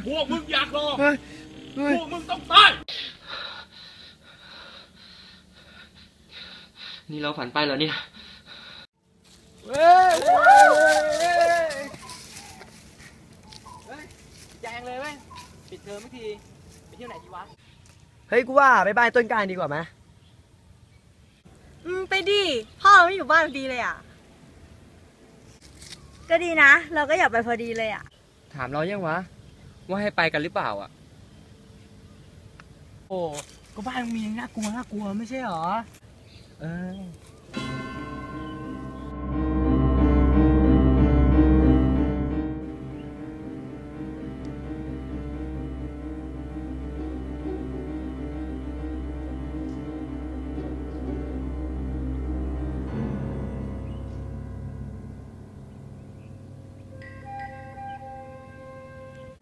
พวกมึงอยากรอพวกมึงต้องตายนี่เราฝันไปเหรอเนี่ยแจงเลยไหมปิดเทอมเมื่อทีไปเที่ยวไหนดีวะเฮ้ยกูว่าไปบ้านต้นกล้าดีกว่าไหมไปดิพ่อไม่อยู่บ้านดีเลยอ่ะก็ดีนะเราก็อยากไปพอดีเลยอ่ะถามเรายังวะว่าให้ไปกันหรือเปล่าอ่ะโอ้ก็บ้านมีน่ากลัวไม่ใช่หรอ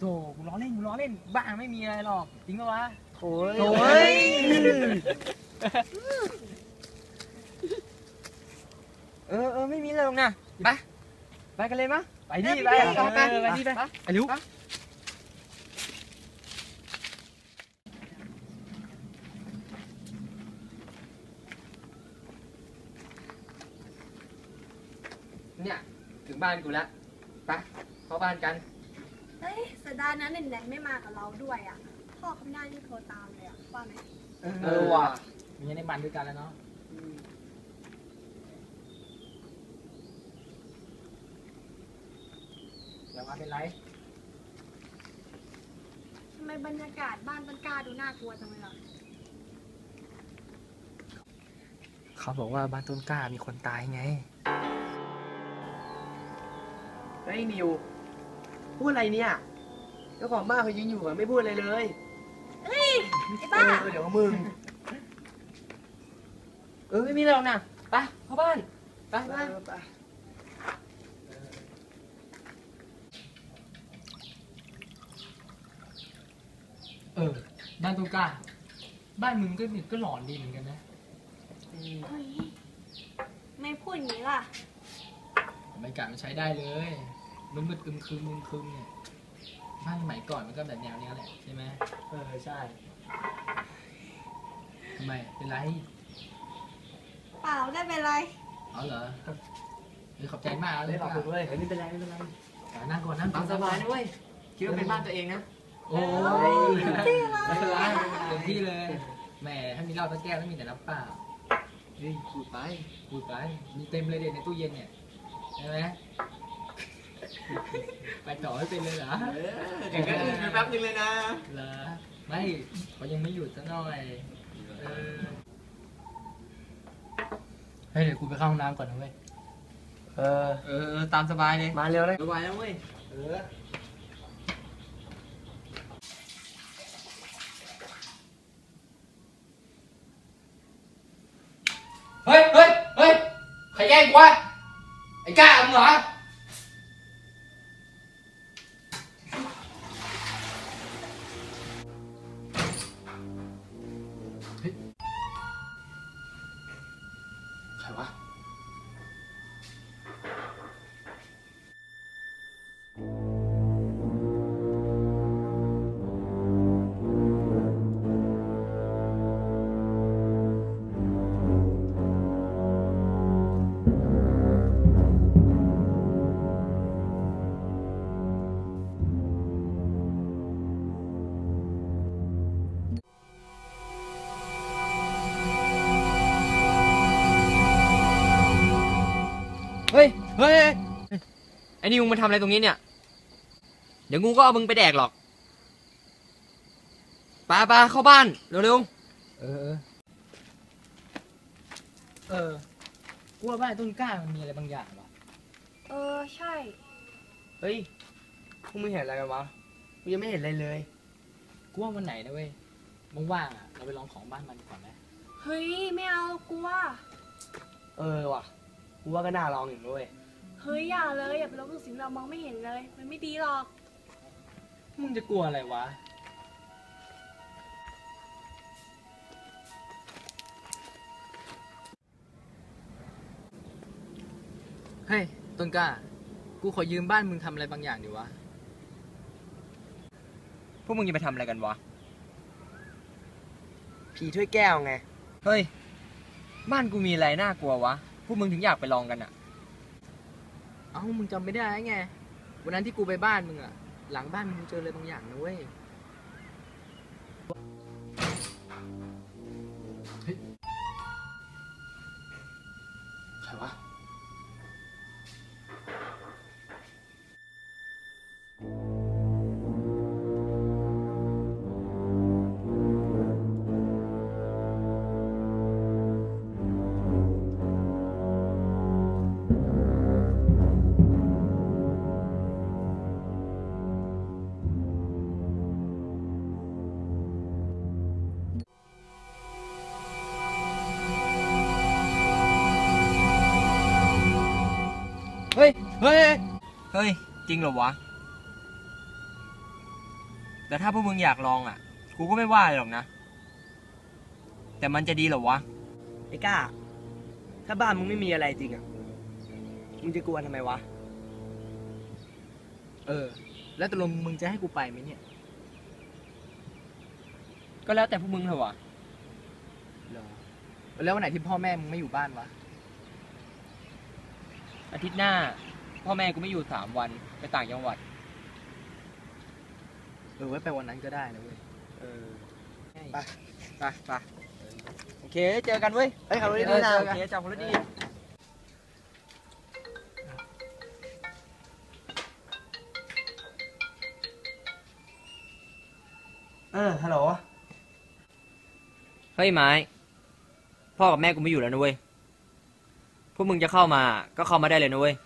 โธ่กูล้อเล่นบ้าไม่มีอะไรหรอกจริงปะวะโถ่ไม่มีอะไรหรอกนะไปกันเลยมะไปดิไปลูกเนี่ยถึงบ้านกูแล้วไปเข้าบ้านกันเฮ้ยเสียดายนะเน็ตไม่มากับเราด้วยอ่ะพ่อเขาไม่ได้ที่โทรตามเลยอ่ะว่าไหมว่ะมีในบ้านด้วยกันแล้วเนาะอย่ามาเป็นไรทำไมบรรยากาศบ้านต้นกล้าดูน่ากลัวจังเลยล่ะเขาบอกว่าบ้านต้นกล้ามีคนตายไงเฮ้ยนิวพูดอะไรเนี่ยเจ้าของบ้านเขายืนอยู่อะไม่พูดอะไรเลยเฮ้ยไอ้บ้าเดี๋ยวมึงไม่มีอะไรหรอกนะไปเข้าบ้านไปบ้านต้นกล้าบ้านมึงก็หลอนดีเหมือนกันนะไม่พูดอย่างนี้ล่ะบรรยากาศมันใช้ได้เลยมืดๆคึมเนี่ยบ้านสมัยก่อนมันก็แบบแนวนี้แหละใช่ไหมใช่ทำไมเป็นไรเปล่าได้เป็นไรอ๋อเหรอขอบใจมากเลยขอบคุณเว้ยไม่เป็นไรนั่งก่อนนั่งสบายนะเว้ยคิดว่าเป็นบ้านตัวเองนะโอ้ยที่ไรเต็มที่เลยแหมถ้ามีเหล้าตะแก้วแล้วมีแต่น้ำเปล่าพูดไปมีเต็มเลยเด็ดในตู้เย็นเนี่ยใช่ไหมไปต่อให้เป็นเลยเหรออย่างนั้นไปแป๊บนึงเลยนะเหรอไม่เขายังไม่หยุดซะหน่อยเฮ้ยเดี๋ยวกูไปเข้าห้องน้ำก่อนนะเว้ยตามสบายเลยมาเร็วเลยสบายนะเว้ยเฮ้ยใครแย่งกูวะไอ้ก้ามึงเหรอใครวะเฮ้ยไอ้นี่มึงมาทำอะไรตรงนี้เนี่ยเดี๋ยวงูก็เอามึงไปแดกหรอกปาเข้าบ้านเร็ว เออกูว่าบ้านต้นกล้ามันมีอะไรบางอย่างวะ ใช่ เฮ้ยพวกมึงเห็นอะไรกันวะกูยังไม่เห็นอะไรเลย กูว่าวันไหนนะเว้ยว่างๆอ่ะเราไปลองของบ้านมันก่อนไหม เฮ้ยไม่เอากลัว ว่ะกูว่าก็น่าลองอยู่ด้วย เฮ้ยอย่าเลยอย่าไปลบหลู่สิ่งเรามองไม่เห็นเลย มันไม่ดีหรอก มึงจะกลัวอะไรวะเฮ้ยต้นกล้ากูขอยืมบ้านมึงทำอะไรบางอย่างดิวะ พวกมึงจะไปทำอะไรกันวะผีถ้วยแก้วไงเฮ้ยบ้านกูมีอะไรน่ากลัววะพวกมึงถึงอยากไปลองกันอะ เอ้ามึงจำไม่ได้ไงวันนั้นที่กูไปบ้านมึงอะหลังบ้านมึงเจออะไรบางอย่างนะเว้ยเฮ้ยใครวะเฮ้ยจริงเหรอวะแต่ถ้าพวกมึงอยากลองอ่ะกูก็ไม่ว่าหรอกนะแต่มันจะดีเหรอวะไอ้ก้าถ้าบ้านมึงไม่มีอะไรจริงอ่ะมึงจะกลัวทำไมวะ แล้วตกลงมึงจะให้กูไปไหมเนี่ย ก็แล้วแต่พวกมึงเถอะวะ เหรอแล้ววันไหนที่พ่อแม่มึงไม่อยู่บ้านวะ อาทิตย์หน้าพ่อแม่กูไม่อยู่3 วันไปต่างจังหวัด ไว้ไปวันนั้นก็ได้นะเว้ย ไปโอเคเจอกันเว้ยเฮ้ยขับรถดีๆนะโอเคจับคนละดีฮัลโหลเฮ้ยไม้พ่อกับแม่กูไม่อยู่แล้วนะเว้ยพวกมึงจะเข้ามาก็เข้ามาได้เลยนะเว้ย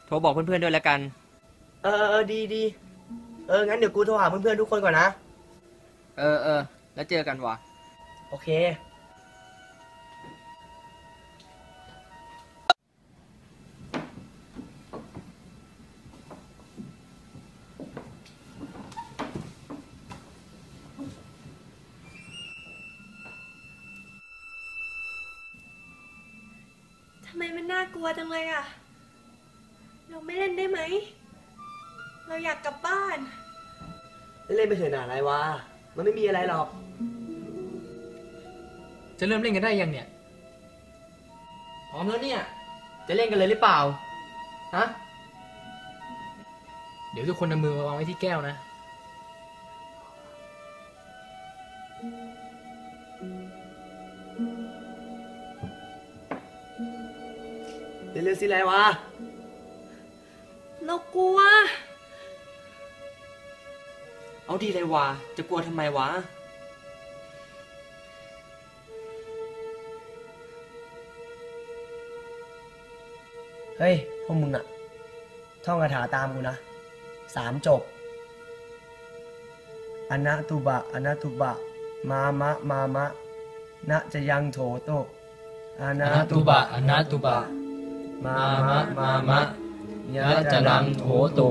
โทรบอกเพื่อนๆด้วยแล้วกันดีงั้นเดี๋ยวกูโทรหาเพื่อนๆทุกคนก่อนนะแล้วเจอกันวะโอเคทำไมมันน่ากลัวจังเลยอะเราไม่เล่นได้ไหม เราอยากกลับบ้าน เล่นไปเถอะหนาอะไรวะมันไม่มีอะไรหรอก จะเริ่มเล่นกันได้ยังเนี่ย พร้อมแล้วเนี่ยจะเล่นกันเลยหรือเปล่าฮะ เดี๋ยวทุกคนเอามือมาวางไว้ที่แก้วนะ เร็วๆสิไรวะ เรากลัว เอาดีเลยวะจะกลัวทำไมวะเฮ้ยพวกมึงอะท่องคาถาตามกูนะ3 จบอนะตุบะอนะตุบะมามะนะจะยังโถโตอนะตุบะอนะตุบะมามะยะจะนังโถโต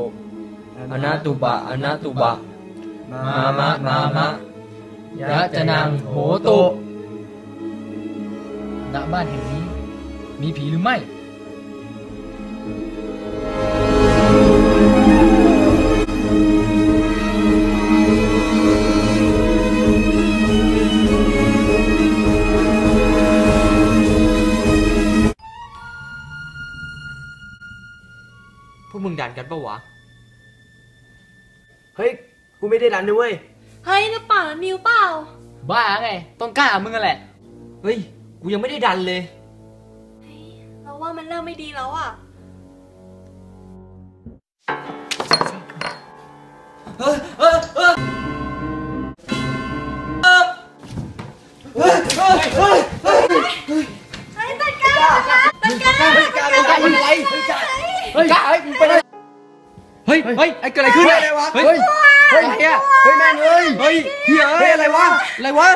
อนะตุบะอนะตุบะมามะยะจะนังโถโต ณ บ้านแห่งนี้มีผีหรือไม่ พวกมึงดันกันปะวะ เฮ้ย กูไม่ได้ดันด้วย เฮ้ยหรือเปล่ามิวเปล่า บ้าไงต้นกล้ามึงนั่นแหละ เฮ้ย กูยังไม่ได้ดันเลย เฮ้ยเราว่ามันเริ่มไม่ดีแล้วอะ เ ฮ้ยไอ้เกิดอะไรขึ้น อะไรวะ เฮ้ย เฮ้ย อะไรอะ เฮ้ยแม่งเอ้ย เฮ้ยเฮีย เฮ้ยอะไรวะ อะไรวะ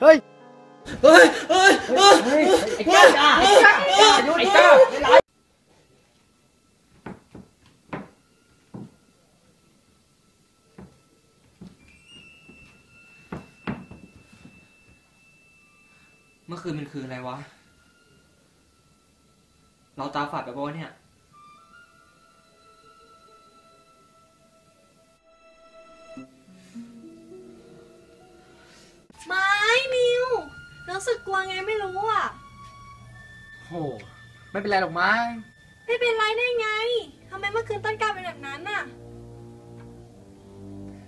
เฮ้ย เฮ้ยไอ้ก้าไอ้ก้าเมื่อคืนมันคืออะไรวะ เราตาฝาดไปปะวะเนี่ย ไม่นิวรู้สึกกลัวไงไม่รู้อ่ะ โหไม่เป็นไรหรอกมั้ง ไม่เป็นไรได้ไงทำไมเมื่อคืนต้นกล้าเป็นแบบนั้นน่ะ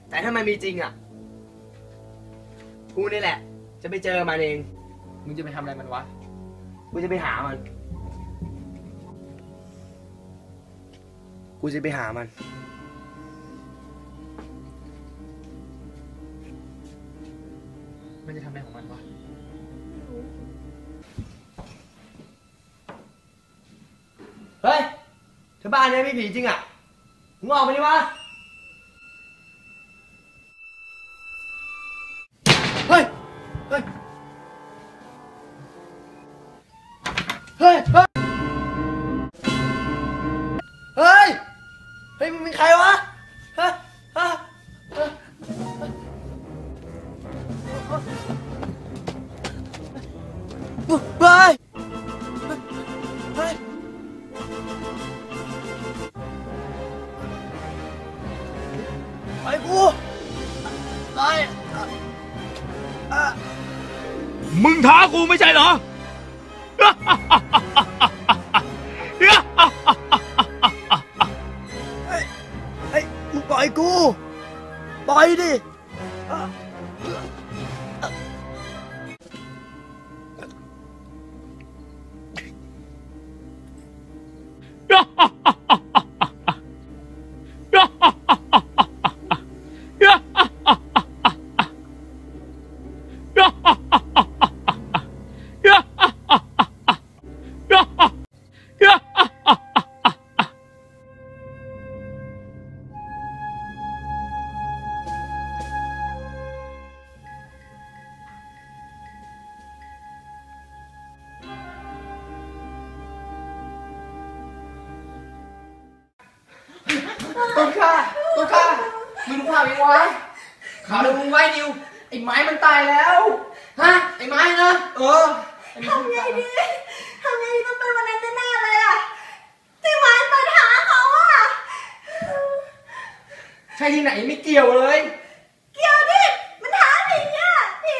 แต่ถ้ามันมีจริงอ่ะกูนี่แหละ จะไปเจอมันเอง มึงจะไปทำอะไรมันวะ กูจะไปหามัน กูจะไปหามัน มันจะทำอะไรของมันวะ เฮ้ยถ้าบ้านนี้ไม่ผีจริงอ่ะมึงออกมาดิวะ เฮ้ย เฮ้ย เฮ้ย เฮ้ย เฮ้ย เฮ้ยมึงเป็นใครวะฮะฮะฮะเฮ้ย เฮ้ย ไปกูไป มึงท้ากูไม่ใช่เหรอ เฮ้ยมึงปล่อยกู ปล่อยดิต้นข้ามึงดูข่าวยังวะข่าวเลยมึงไว้นิว ไอ้ไม้มันตายแล้ว ฮะ ไอ้ไม้นะทำไงดีต้องเป็นวันนั้นแน่ๆเลยอ่ะที่หมายปัญหาเขาอ่ะ ใช่ที่ไหนไม่เกี่ยวเลย เกี่ยวดิมันหาผีอ่ะผี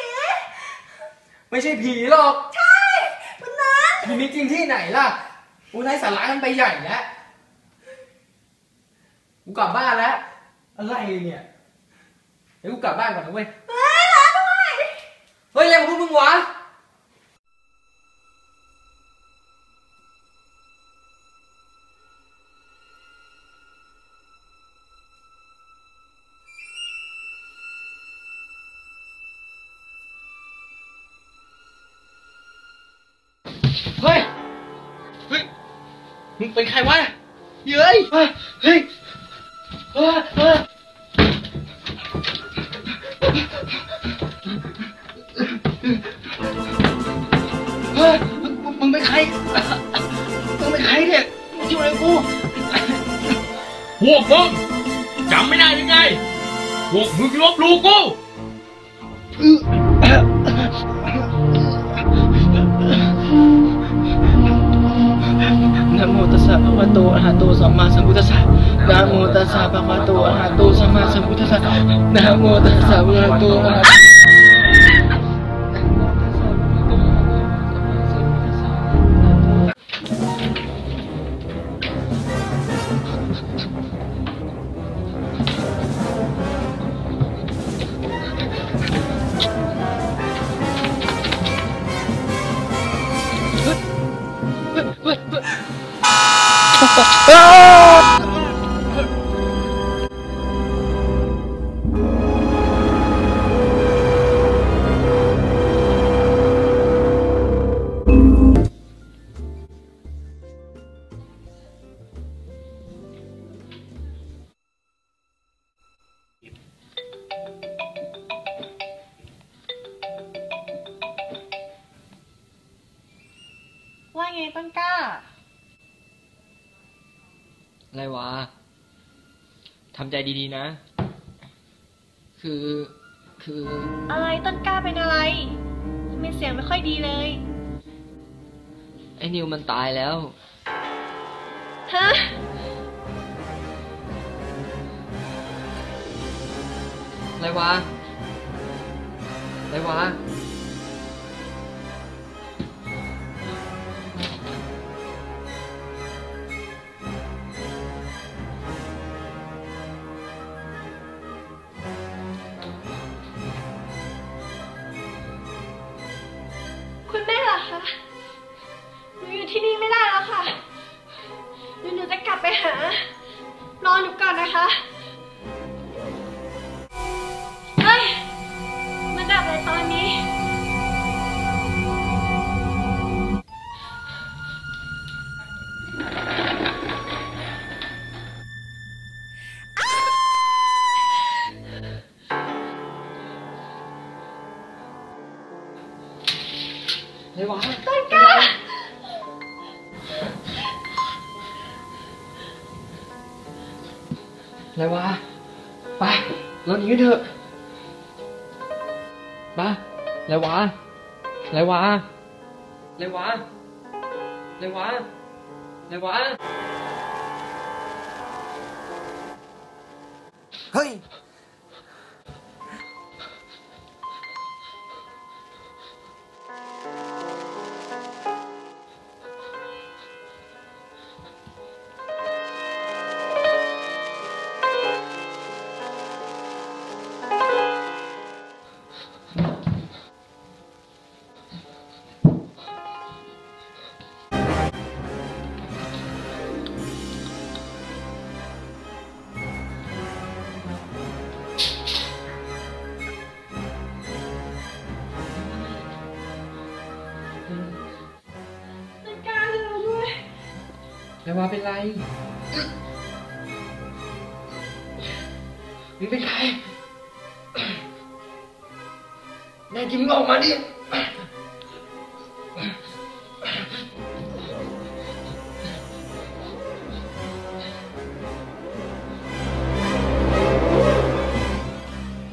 ไม่ใช่ผีหรอก ใช่วันนั้น ผีมีจริงที่ไหนล่ะกูไร้สาระกันไปใหญ่แล้วกูกลับบ้านแล้ว อะไรเนี่ยเดี๋ยวกูกลับบ้านก่อนนะเว้ย เฮ้ยรอด้วย เฮ้ยอะไรของพวกมึงวะ เฮ้ยมึงเป็นใครวะเย้ยเฮ้ยเฮ้ยมึงเป็นใครเนี่ยอยู่ในกู พวกมึงจำไม่ได้ยังไง พวกมึงลบหลู่กู นะโมตัสสะภะคะวะโตอะระหะโตสัมมาสัมพุทธัสสะนะโมตัสสะภะคะวะโตอะระหะโตสัมมาสัมพุทธัสสะนะโมตัสสะภะคะวะโตอะระหะโต ต้นกล้าอะไรวะทำใจดีๆนะคืออะไรต้นกล้าเป็นอะไรทำไมเสียงไม่ค่อยดีเลยไอ้นิวมันตายแล้วฮะอะไรวะอะไรวะคุณแม่เหรอคะหนูอยู่ที่นี่ไม่ได้แล้วค่ะหนูจะกลับไปหานอนอยู่ก่อนนะคะเฮ้ยมาดับอะไรตอนนี้อะไรวะต้นกล้าอะไรวะไปเราหนีกันเถอะไปอะไรวะอะไรวะอะไรวะอะไรวะอะไรวะเฮ้ยต้นกล้าเลยด้วย อะไรวะเป็นไรมึงเป็นใครแน่จริงมึงออกมาดิ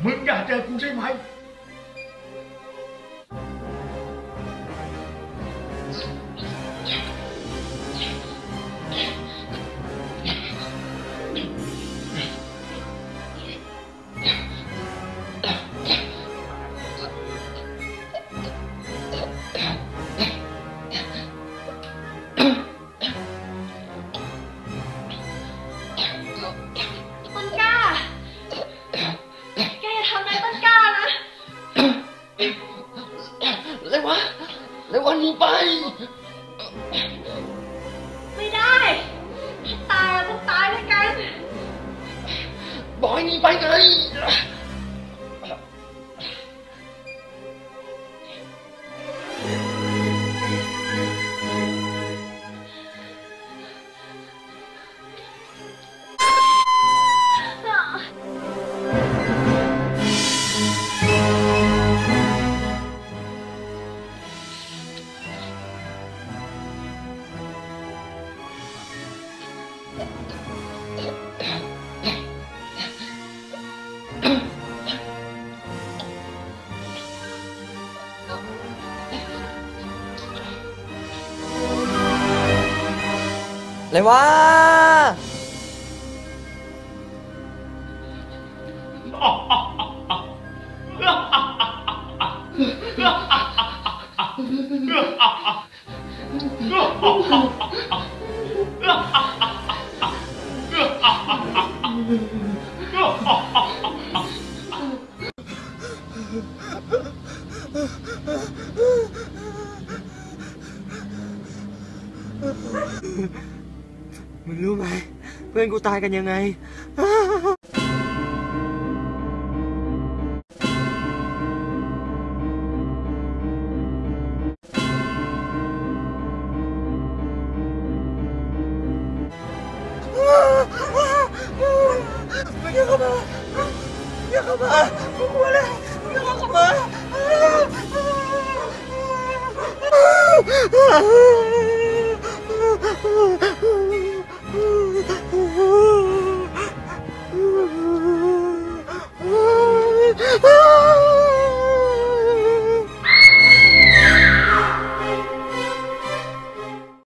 มึงอยากเจอกูใช่ไหมต้นกล้าแกอย่าทำอะไรต้นกล้านะ อะไรวะอะไรวะหนีไป ไม่ได้ถ้าตายเราต้องตายด้วยกัน บอกให้หนีไปไงอะไรวะมึงรู้ไหมเพื่อนกูตายกันยังไงอย่าเข้ามาอย่าเข้ามากูกลัวเลยอย่าเข้ามา